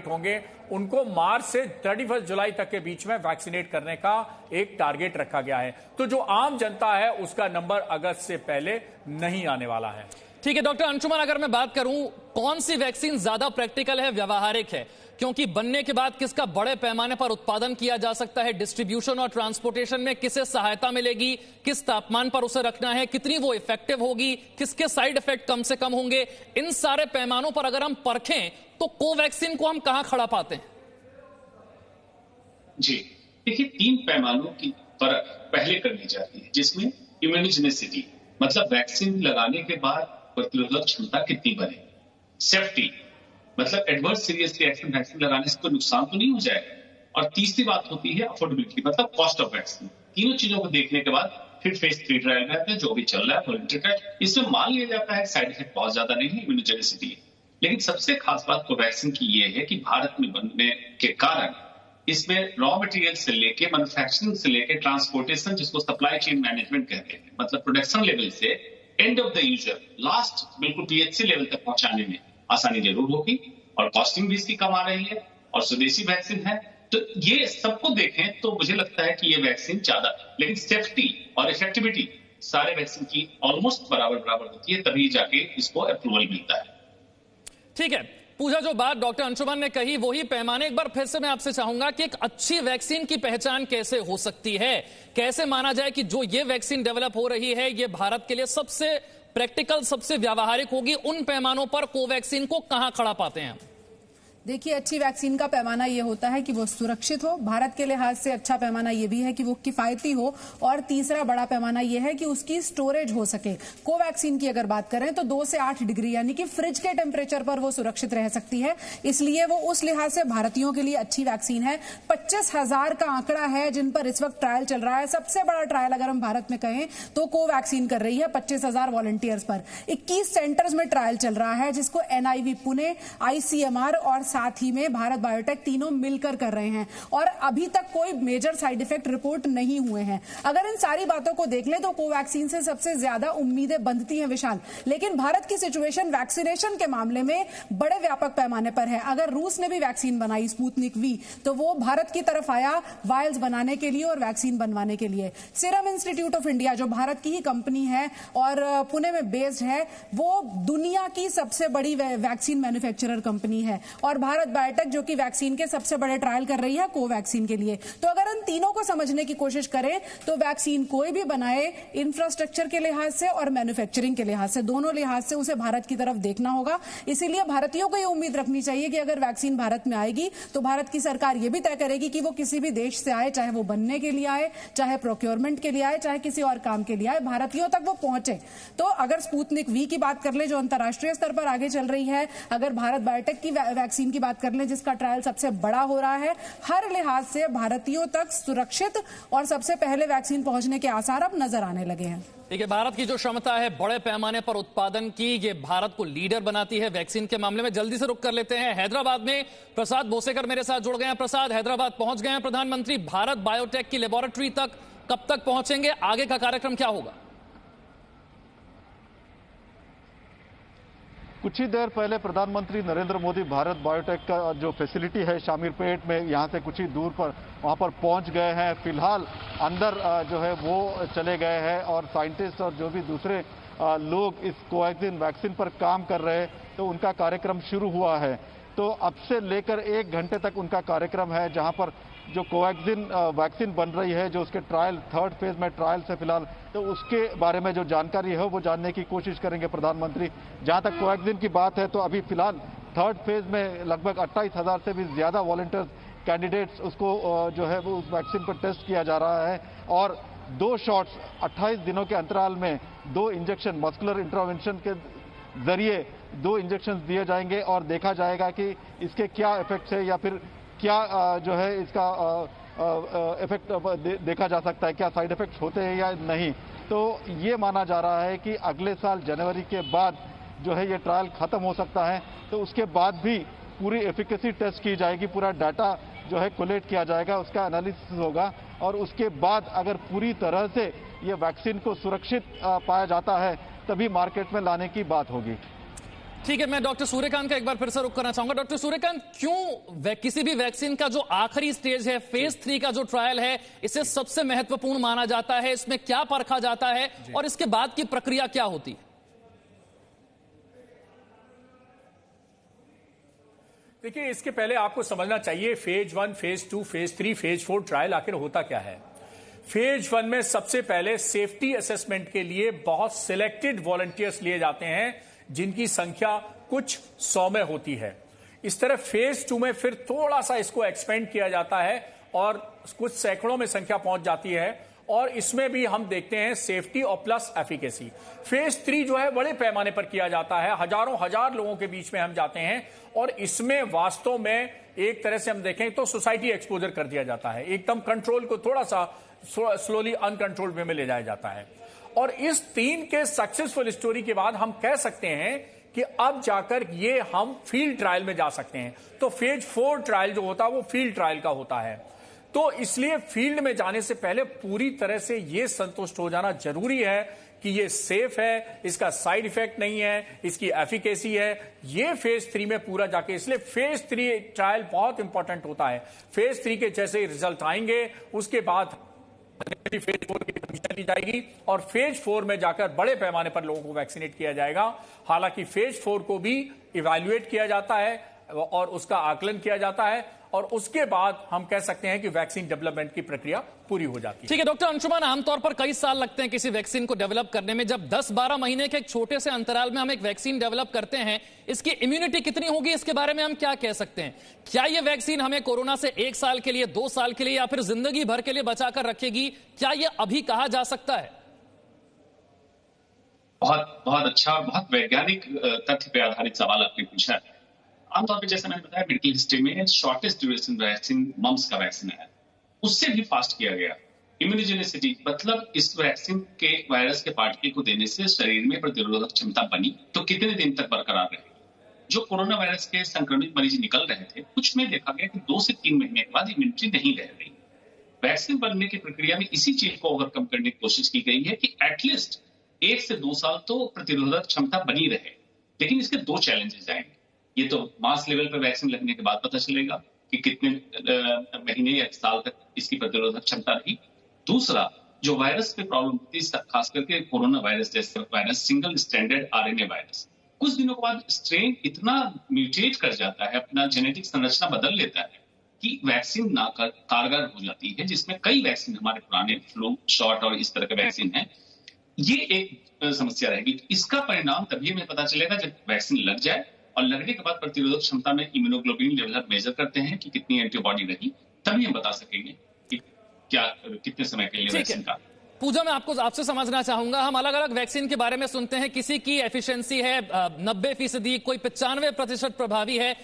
होंगे उनको मार्च से 31 जुलाई तक के बीच में वैक्सीनेट करने का एक टारगेट रखा गया है। तो जो आम जनता है उसका नंबर अगस्त से पहले नहीं आने वाला है। ठीक है डॉक्टर अंशुमन, अगर मैं बात करूं कौन सी वैक्सीन ज्यादा प्रैक्टिकल है, व्यवहारिक है, क्योंकि बनने के बाद किसका बड़े पैमाने पर उत्पादन किया जा सकता है, डिस्ट्रीब्यूशन और ट्रांसपोर्टेशन में किसे सहायता मिलेगी, किस तापमान पर उसे रखना है, कितनी वो इफेक्टिव होगी, किसके साइड इफेक्ट कम से कम होंगे, इन सारे पैमानों पर अगर हम परखें तो कोवैक्सीन को हम कहां खड़ा पाते हैं? जी देखिए, 3 पैमानों की परख पहले कर ली जाती है, जिसमें इम्यूनोजेनिसिटी मतलब वैक्सीन लगाने के बाद प्रतिरोधक क्षमता कितनी बने, सेफ्टी मतलब एडवर्स सीरियस रिएक्शन वैक्सीन लगाने से कोई नुकसान तो नहीं हो जाएगा, और तीसरी बात होती है अफोर्डेबिलिटी मतलब कॉस्ट ऑफ वैक्सीन। तीनों चीजों को देखने के बाद फिर फेज 3 ट्रायल रहता है जो भी चल रहा है वॉलंटियर ट्रायल। इसमें मान लिया जाता है साइड इफेक्ट बहुत ज्यादा नहीं है, इम्यूनोजेनिसिटी है। लेकिन सबसे खास बात कोवैक्सीन की यह है कि भारत में बनने के कारण इसमें रॉ मटेरियल से लेके मैन्युफैक्चरिंग से लेके ट्रांसपोर्टेशन, जिसको सप्लाई चेन मैनेजमेंट कहते हैं, मतलब प्रोडक्शन लेवल से end of the user last बिल्कुल पीएचसी लेवल तक पहुंचाने में आसानी जरूर होगी, और कॉस्टिंग भी इसकी कम आ रही है, और स्वदेशी वैक्सीन है। तो ये सबको देखें तो मुझे लगता है कि ये वैक्सीन ज्यादा, लेकिन सेफ्टी और इफेक्टिविटी सारे वैक्सीन की ऑलमोस्ट बराबर होती है, तभी जाके इसको अप्रूवल मिलता है। ठीक है, पूजा जो बात डॉक्टर अंशुमन ने कही वही पैमाने एक बार फिर से मैं आपसे चाहूंगा कि एक अच्छी वैक्सीन की पहचान कैसे हो सकती है, कैसे माना जाए कि जो ये वैक्सीन डेवलप हो रही है ये भारत के लिए सबसे प्रैक्टिकल, सबसे व्यावहारिक होगी। उन पैमानों पर कोवैक्सीन को कहां खड़ा पाते हैं? देखिए, अच्छी वैक्सीन का पैमाना ये होता है कि वो सुरक्षित हो, भारत के लिहाज से अच्छा पैमाना ये भी है कि वो किफायती हो, और तीसरा बड़ा पैमाना ये है कि उसकी स्टोरेज हो सके। कोवैक्सीन की अगर बात करें तो 2 से 8 डिग्री यानी कि फ्रिज के टेम्परेचर पर वो सुरक्षित रह सकती है, इसलिए वो उस लिहाज से भारतीयों के लिए अच्छी वैक्सीन है। 25,000 का आंकड़ा है जिन पर इस वक्त ट्रायल चल रहा है। सबसे बड़ा ट्रायल अगर हम भारत में कहें तो कोवैक्सीन कर रही है 25,000 वॉलंटियर्स पर। 21 सेंटर्स में ट्रायल चल रहा है, जिसको NIV पुणे, ICMR और साथ ही में भारत बायोटेक तीनों मिलकर कर रहे हैं, और अभी तक कोई मेजर साइड इफेक्ट रिपोर्ट नहीं हुए हैं। अगर इन सारी बातों को देख ले तो कोवैक्सीन से सबसे ज्यादा उम्मीदें बंधती हैं विशाल। लेकिन भारत की सिचुएशन वैक्सीनेशन के मामले में बड़े व्यापक पैमाने पर है। अगर रूस ने भी वैक्सीन बनाई स्पुतनिक V, तो वो भारत की तरफ आया वायल्स बनाने के लिए और वैक्सीन बनवाने के लिए। सीरम इंस्टीट्यूट ऑफ इंडिया जो भारत की ही कंपनी है और पुणे में बेस्ड है, वो दुनिया की सबसे बड़ी वैक्सीन मैन्युफैक्चरर कंपनी है, और भारत बायोटेक जो कि वैक्सीन के सबसे बड़े ट्रायल कर रही है कोवैक्सीन के लिए। तो अगर इन तीनों को समझने की कोशिश करें तो वैक्सीन कोई भी बनाए, इंफ्रास्ट्रक्चर के लिहाज से और मैन्युफैक्चरिंग के लिहाज से, दोनों लिहाज से उसे भारत की तरफ देखना होगा। इसीलिए भारतीयों को ये उम्मीद रखनी चाहिए कि अगर वैक्सीन भारत में आएगी तो भारत की सरकार ये भी तय करेगी कि वो किसी भी देश से आए, चाहे वो बनने के लिए आए, चाहे प्रोक्योरमेंट के लिए आए, चाहे किसी और काम के लिए आए, भारतीयों तक वो पहुंचे। तो अगर स्पुतनिक V की बात कर ले जो अंतर्राष्ट्रीय स्तर पर आगे चल रही है, अगर भारत बायोटेक की वैक्सीन की बात कर ले जिसका ट्रायल सबसे बड़ा हो रहा है, हर लिहाज से भारतीयों तक सुरक्षित और सबसे पहले वैक्सीन पहुंचने के आसार अब नजर आने लगे हैं। देखिए, भारत की जो क्षमता है बड़े पैमाने पर उत्पादन की, ये भारत को लीडर बनाती है वैक्सीन के मामले में। जल्दी से रुक कर लेते हैं हैदराबाद में, प्रसाद भोसेकर मेरे साथ जुड़ गए हैं। प्रसाद, हैदराबाद पहुंच गए हैं प्रधानमंत्री, भारत बायोटेक की लेबोरेटरी तक कब तक पहुंचेंगे, आगे का कार्यक्रम क्या होगा? कुछ ही देर पहले प्रधानमंत्री नरेंद्र मोदी भारत बायोटेक का जो फैसिलिटी है शामीरपेट में, यहाँ से कुछ ही दूर पर वहाँ पर पहुँच गए हैं। फिलहाल अंदर जो है वो चले गए हैं, और साइंटिस्ट और जो भी दूसरे लोग इस कोवैक्सीन वैक्सीन पर काम कर रहे हैं तो उनका कार्यक्रम शुरू हुआ है। तो अब से लेकर 1 घंटे तक उनका कार्यक्रम है, जहाँ पर जो कोवैक्सीन वैक्सीन बन रही है, जो उसके ट्रायल 3rd फेज में ट्रायल से फिलहाल, तो उसके बारे में जो जानकारी है वो जानने की कोशिश करेंगे प्रधानमंत्री। जहां तक कोवैक्सीन की बात है तो अभी फिलहाल 3rd फेज में लगभग 28,000 से भी ज्यादा वॉलंटियर्स कैंडिडेट्स उसको जो है वो उस वैक्सीन पर टेस्ट किया जा रहा है, और 2 शॉट्स 28 दिनों के अंतराल में 2 इंजेक्शन मस्कुलर इंटरवेंशन के जरिए 2 इंजेक्शन दिए जाएंगे, और देखा जाएगा कि इसके क्या इफेक्ट्स है या फिर क्या जो है इसका इफेक्ट देखा जा सकता है, क्या साइड इफेक्ट्स होते हैं या नहीं। तो ये माना जा रहा है कि अगले साल जनवरी के बाद जो है ये ट्रायल खत्म हो सकता है, तो उसके बाद भी पूरी एफिकेसी टेस्ट की जाएगी, पूरा डाटा जो है कोलेक्ट किया जाएगा, उसका एनालिसिस होगा, और उसके बाद अगर पूरी तरह से ये वैक्सीन को सुरक्षित पाया जाता है तभी मार्केट में लाने की बात होगी। ठीक है, मैं डॉक्टर सूर्यकांत का एक बार फिर से रुक करना चाहूंगा। डॉक्टर सूर्यकांत, क्यों किसी भी वैक्सीन का जो आखिरी स्टेज है, फेज 3 का जो ट्रायल है, इसे सबसे महत्वपूर्ण माना जाता है? इसमें क्या परखा जाता है और इसके बाद की प्रक्रिया क्या होती है? देखिए, इसके पहले आपको समझना चाहिए phase 1, phase 2, phase 3, phase 4 trial आखिर होता क्या है। फेज 1 में सबसे पहले सेफ्टी असेसमेंट के लिए बहुत सिलेक्टेड वॉलंटियर्स लिए जाते हैं, जिनकी संख्या कुछ 100 में होती है। इस तरह फेज 2 में फिर थोड़ा सा इसको एक्सपेंड किया जाता है और कुछ सैकड़ों में संख्या पहुंच जाती है, और इसमें भी हम देखते हैं सेफ्टी और प्लस एफिकेसी। फेज 3 जो है बड़े पैमाने पर किया जाता है, हजारों हजार लोगों के बीच में हम जाते हैं, और इसमें वास्तव में एक तरह से हम देखें तो सोसाइटी एक्सपोजर कर दिया जाता है, एकदम कंट्रोल को थोड़ा सा स्लोली अनकंट्रोल्ड वे में ले जाया जाता है। और इस 3 के सक्सेसफुल स्टोरी के बाद हम कह सकते हैं कि अब जाकर ये हम फील्ड ट्रायल में जा सकते हैं। तो फेज 4 ट्रायल जो होता है वो फील्ड ट्रायल का होता है। तो इसलिए फील्ड में जाने से पहले पूरी तरह से ये संतुष्ट हो जाना जरूरी है कि ये सेफ है, इसका साइड इफेक्ट नहीं है, इसकी एफिकेसी है, ये फेज 3 में पूरा जाके। इसलिए फेज 3 ट्रायल बहुत इंपॉर्टेंट होता है। फेज 3 के जैसे ही रिजल्ट आएंगे उसके बाद फेज 4 की परमिशन ली जाएगी और फेज 4 में जाकर बड़े पैमाने पर लोगों को वैक्सीनेट किया जाएगा। हालांकि फेज 4 को भी इवैल्यूएट किया जाता है और उसका आकलन किया जाता है, और उसके बाद हम कह सकते हैं कि वैक्सीन डेवलपमेंट की प्रक्रिया पूरी हो जाती है। ठीक है डॉक्टर अंशुमान, आमतौर पर कई साल लगते हैं किसी वैक्सीन को डेवलप करने में। जब 10-12 महीने के एक छोटे से अंतराल में हम एक वैक्सीन डेवलप करते हैं, इसकी इम्यूनिटी कितनी होगी, इसके बारे में हम क्या कह सकते हैं? क्या यह वैक्सीन हमें कोरोना से 1 साल के लिए, 2 साल के लिए, या फिर जिंदगी भर के लिए बचाकर रखेगी? क्या यह अभी कहा जा सकता है? बहुत बहुत अच्छा और बहुत वैज्ञानिक तथ्य पे आधारित सवाल आपने पूछा है। आमतौर पर जैसे मैंने बताया, मेडिकल हिस्ट्री में शॉर्टेस्ट ड्यूरेशन वैक्सीन मम्स का वैक्सीन है, उससे भी फास्ट किया गया। इम्यूनोजेनिसिटी मतलब इस वैक्सीन के वायरस के पार्टिकल को देने से शरीर में प्रतिरोधक क्षमता बनी तो कितने दिन तक बरकरार रही। जो कोरोना वायरस के संक्रमित मरीज निकल रहे थे, कुछ में देखा गया कि 2 से 3 महीने के बाद इम्यूनिटी नहीं रह गई। वैक्सीन बनने की प्रक्रिया में इसी चीज को ओवरकम करने की कोशिश की गई है कि एटलीस्ट 1 से 2 साल तो प्रतिरोधक क्षमता बनी रहे। लेकिन इसके 2 चैलेंजेस आएंगे। ये तो मास लेवल पर वैक्सीन लगने के बाद पता चलेगा कि कितने महीने या साल तक इसकी प्रतिरोधक क्षमता रही। दूसरा, जो वायरस पे प्रॉब्लम होती है, खास करके कोरोना वायरस जैसे virus, single standard RNA virus, कुछ दिनों के बाद स्ट्रेन इतना म्यूटेट कर जाता है, अपना जेनेटिक संरचना बदल लेता है कि वैक्सीन ना कारगर हो जाती है, जिसमें कई वैक्सीन हमारे पुराने फ्लू शॉट और इस तरह के वैक्सीन है। ये एक समस्या रहेगी। इसका परिणाम तभी हमें पता चलेगा जब वैक्सीन लग जाए, और लगने के बाद प्रतिरोधक क्षमता में इम्यूनोग्लोबुलिन लेवल हम मेजर करते हैं कि कितनी एंटीबॉडी रही, तभी हम बता सकेंगे कि क्या कितने समय के लिए वैक्सीन का। पूजा, मैं आपसे समझना चाहूंगा, हम अलग अलग वैक्सीन के बारे में सुनते हैं, किसी की एफिशिएंसी है 90%, कोई 95% प्रभावी है।